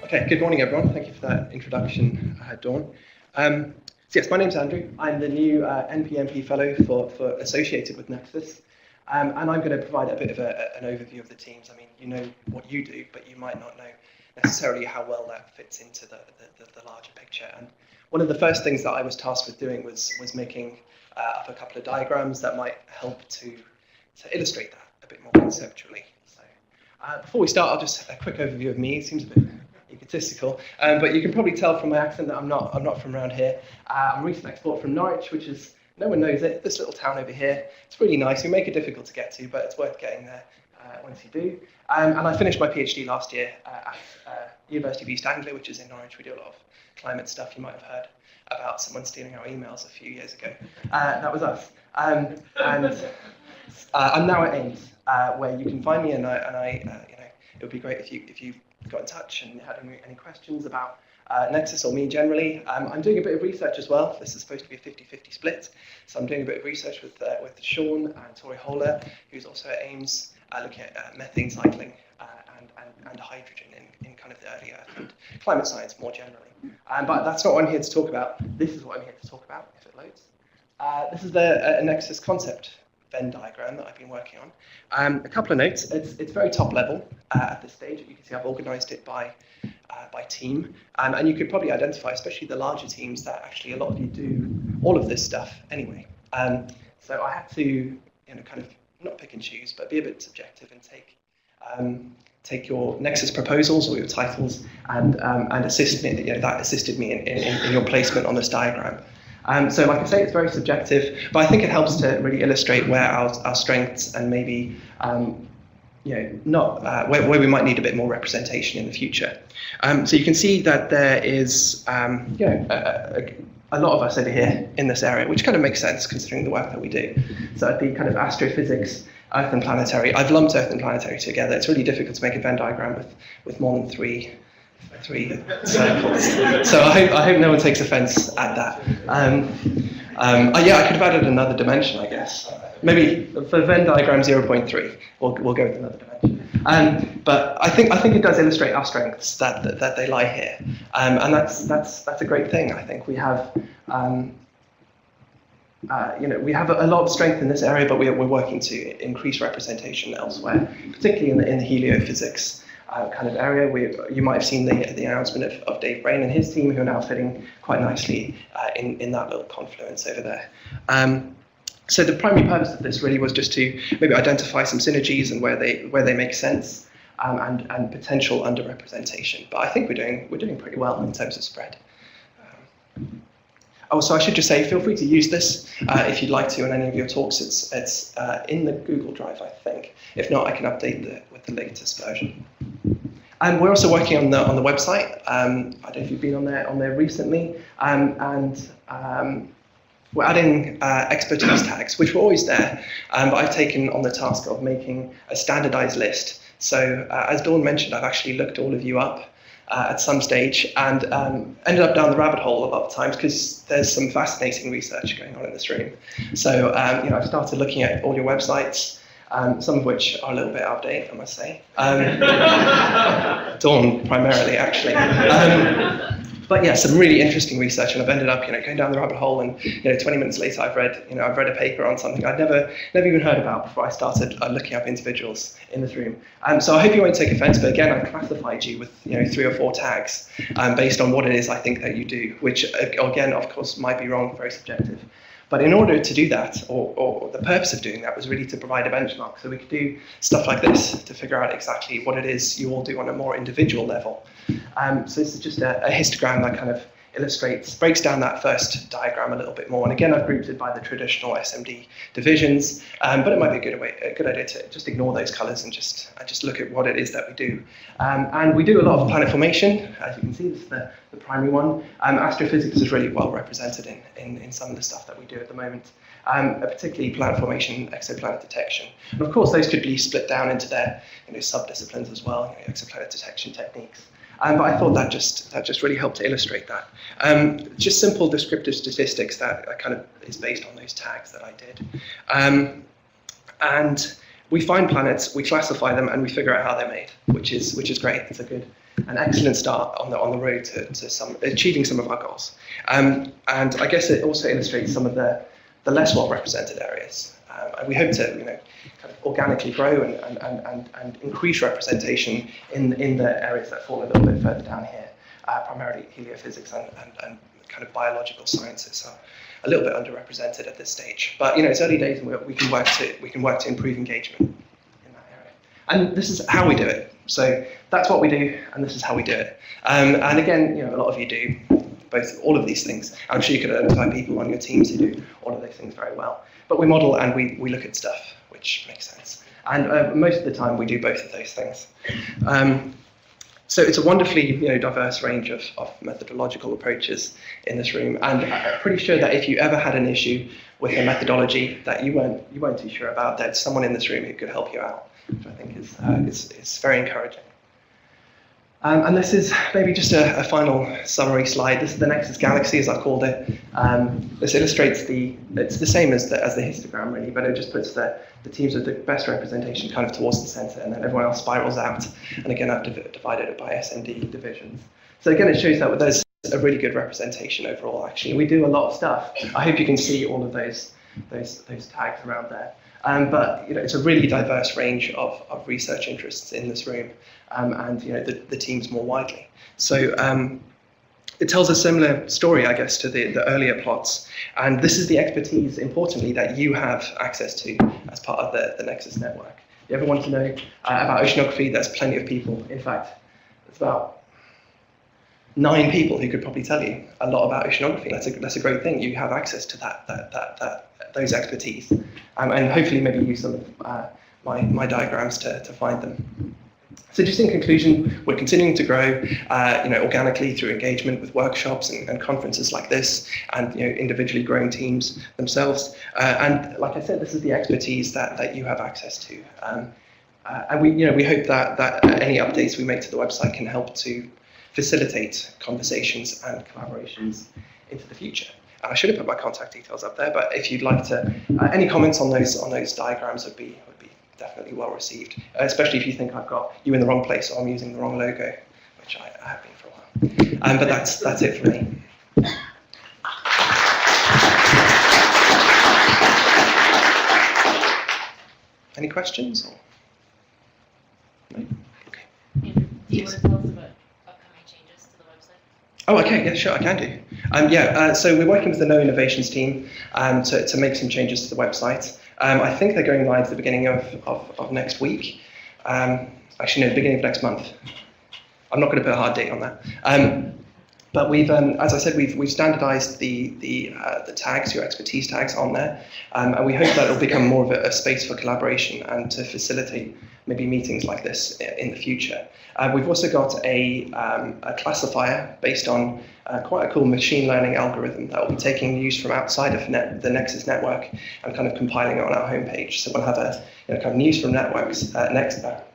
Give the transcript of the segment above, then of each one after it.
Okay, good morning everyone. Thank you for that introduction, Dawn. So yes, my name's Andrew. I'm the new NPMP Fellow for associated with Nexus. And I'm going to provide a bit of an overview of the teams. I mean, you know what you do, but you might not know necessarily how well that fits into the larger picture. And one of the first things that I was tasked with doing was making up a couple of diagrams that might help to illustrate that a bit more conceptually. So before we start, I'll just a quick overview of me. It seems a bit egotistical, but you can probably tell from my accent that I'm not from around here. I'm a recent export from Norwich, which is, no one knows it, this little town over here. It's really nice. We make it difficult to get to, but it's worth getting there once you do. And I finished my PhD last year at University of East Anglia, which is in Norwich. We do a lot of climate stuff. You might have heard about someone stealing our emails a few years ago. That was us. And I'm now at Ames, where you can find me, and I it would be great if you got in touch and had any questions about Nexus or me generally. I'm doing a bit of research as well. This is supposed to be a 50-50 split. So I'm doing a bit of research with Sean and Tori Holler, who's also at Ames, looking at methane cycling and hydrogen in kind of the early Earth and climate science more generally. But that's not what I'm here to talk about. This is what I'm here to talk about, if it loads. This is the Nexus Concept Venn diagram that I've been working on. A couple of notes. It's very top level at this stage. You can see I've organised it by team, and you could probably identify, especially the larger teams, that actually a lot of you do all of this stuff anyway. So I had to, kind of not pick and choose, but be a bit subjective and take your Nexus proposals or your titles and assist me. That assisted me in your placement on this diagram. So like I say, it's very subjective, but I think it helps to really illustrate where our strengths and maybe where we might need a bit more representation in the future. So you can see that there is a lot of us over here in this area, which kind of makes sense considering the work that we do. So at the kind of astrophysics, Earth and planetary, I've lumped Earth and planetary together. It's really difficult to make a Venn diagram with more than three circles. So I hope no one takes offense at that. Yeah, I could have added another dimension, I guess. Maybe for Venn diagram 0.3, we'll go with another dimension. But I think it does illustrate our strengths that they lie here, and that's a great thing. I think we have we have a lot of strength in this area, but we're working to increase representation elsewhere, particularly in the heliophysics kind of area. You might have seen the announcement of Dave Brain and his team, who are now fitting quite nicely in that little confluence over there. So the primary purpose of this really was just to maybe identify some synergies and where they make sense, and potential underrepresentation. But I think we're doing pretty well in terms of spread. So I should just say, feel free to use this if you'd like to in any of your talks. It's in the Google Drive, I think. If not, I can update with the latest version. And we're also working on the website. I don't know if you've been on there recently, and we're adding expertise tags, which were always there, but I've taken on the task of making a standardized list. So as Dawn mentioned, I've actually looked all of you up at some stage and ended up down the rabbit hole a lot of times because there's some fascinating research going on in this room. So I've started looking at all your websites, some of which are a little bit out of date, I must say. Dawn primarily, actually. But yeah, some really interesting research, and I've ended up, going down the rabbit hole, and 20 minutes later, I've read a paper on something I'd never even heard about before I started looking up individuals in this room. So I hope you won't take offense, but again, I've classified you with 3 or 4 tags based on what it is I think that you do, which again, of course, might be wrong, very subjective. But in order to do that, or the purpose of doing that was really to provide a benchmark, so we could do stuff like this to figure out exactly what it is you all do on a more individual level. So this is just a histogram that kind of breaks down that first diagram a little bit more. And again, I've grouped it by the traditional SMD divisions, but it might be a good idea to just ignore those colors and just look at what it is that we do. And we do a lot of planet formation. As you can see, this is the primary one. Astrophysics is really well represented in some of the stuff that we do at the moment, particularly planet formation, exoplanet detection. And of course, those could be split down into their sub-disciplines as well, exoplanet detection techniques. But I thought that just really helped to illustrate that. Just simple descriptive statistics that kind of is based on those tags that I did. And we find planets, we classify them, and we figure out how they're made, which is great. It's a an excellent start on the road to achieving some of our goals. And I guess it also illustrates some of the less well represented areas. And we hope to kind of organically grow and increase representation in the areas that fall a little bit further down here, primarily heliophysics and kind of biological sciences are a little bit underrepresented at this stage. But it's early days, and we can work to improve engagement in that area. And this is how we do it. So that's what we do, and this is how we do it. And again, a lot of you do all of these things. I'm sure you could identify people on your teams who do all of those things very well. But we model and we look at stuff, which makes sense. And most of the time, we do both of those things. So it's a wonderfully diverse range of methodological approaches in this room, and I'm pretty sure that if you ever had an issue with a methodology that you weren't too sure about, there's someone in this room who could help you out, which I think is very encouraging. And this is maybe just a final summary slide. This is the Nexus Galaxy, as I've called it. This illustrates it's the same as the histogram, really, but it just puts the teams with the best representation kind of towards the center, and then everyone else spirals out. And again, I've divided it by SMD divisions. So again, it shows that there's a really good representation overall, actually. We do a lot of stuff. I hope you can see all of those tags around there. But it's a really diverse range of research interests in this room, and the teams more widely. So it tells a similar story, I guess, to the earlier plots. And this is the expertise, importantly, that you have access to as part of the Nexus network. If you ever want to know about oceanography, there's plenty of people. In fact, there's about 9 people who could probably tell you a lot about oceanography. That's a great thing. You have access to those expertise, and hopefully maybe use some of my diagrams to find them. So just in conclusion, we're continuing to grow, organically through engagement with workshops and conferences like this, and individually growing teams themselves. And like I said, this is the expertise that you have access to. And we hope that any updates we make to the website can help to facilitate conversations and collaborations into the future. And I should have put my contact details up there, but if you'd like to, any comments on those diagrams would be definitely well received, especially if you think I've got you in the wrong place or I'm using the wrong logo, which I have been for a while. But that's it for me. Any questions? Or? No? Okay. Do you want to tell us about upcoming changes to the website? Oh, okay, yeah, sure, I can do. So we're working with the No Innovations team to make some changes to the website. I think they're going live at the beginning of next week. Actually, no, the beginning of next month. I'm not going to put a hard date on that. But we've, as I said, we've standardized the tags, your expertise tags on there, and we hope that it'll become more of a space for collaboration and to facilitate maybe meetings like this in the future. We've also got a classifier based on quite a cool machine learning algorithm that will be taking news from outside of the Nexus network and kind of compiling it on our homepage. So we'll have a kind of news from networks,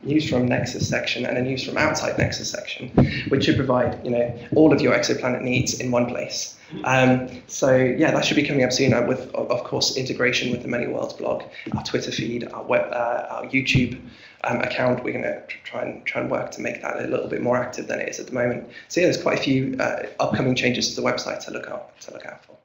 news from Nexus section and a news from outside Nexus section, which should provide all of your exoplanet needs in one place. So yeah, that should be coming up soon with, of course, integration with the Many Worlds blog, our Twitter feed, our YouTube account. We're going to try and work to make that a little bit more active than it is at the moment. So yeah, there's quite a few upcoming changes to the website to look out for.